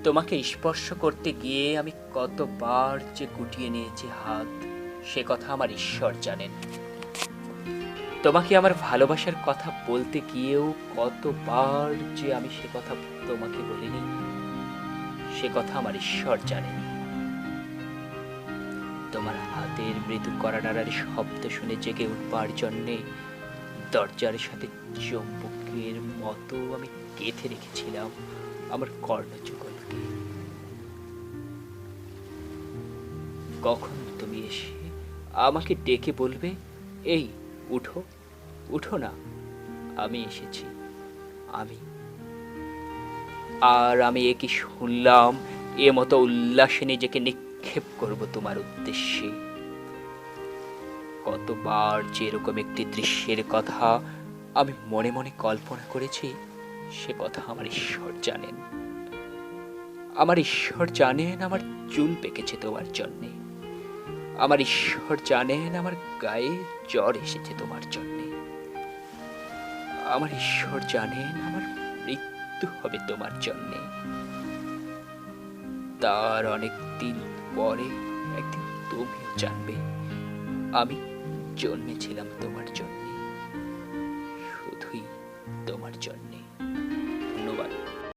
তোমাকে স্পর্শ করতে গিয়ে আমি কতবার যে গুটিয়ে নিয়েছি হাত, সে কথা আমার ঈশ্বর জানেন। তোমাকে আমার ভালোবাসার কথা বলতে গিয়েও কতবার যে আমি সে কথা তোমাকে বলিনি, সে কথা আমার ঈশ্বর জানেন। তোমার হাতের মৃদু কড়া শব্দ শুনে জেগে উঠবার জন্যে দরজার সাথে চুম্বকের মতো আমি গেঁথে রেখেছিলাম আমার কর্ণযুগলকে। কখন তুমি এসে আমাকে ডেকে বলবে, এই উঠো, উঠো না, আমি এসেছি, আমি। আর আমি এ কি শুনলাম, এ মতো উল্লাসে নিজেকে নিক্ষেপ করব তোমার উদ্দেশ্যে। কতবার যে এরকম একটি দৃশ্যের কথা আমি মনে মনে কল্পনা করেছি, সে কথা আমার ঈশ্বর জানেন। আমার ঈশ্বর জানেন আমার চুল পেকেছে তোমার জন্যে। আমার ঈশ্বর জানেন আমার গায়ে জ্বর এসেছে তোমার জন্যে। আমার ঈশ্বর জানেন আমার মৃত্যু হবে তোমার জন্যে। তার অনেক দিন পরে একদিন তুমিও জানবে আমি জন্মেছিলাম তোমার জন্য।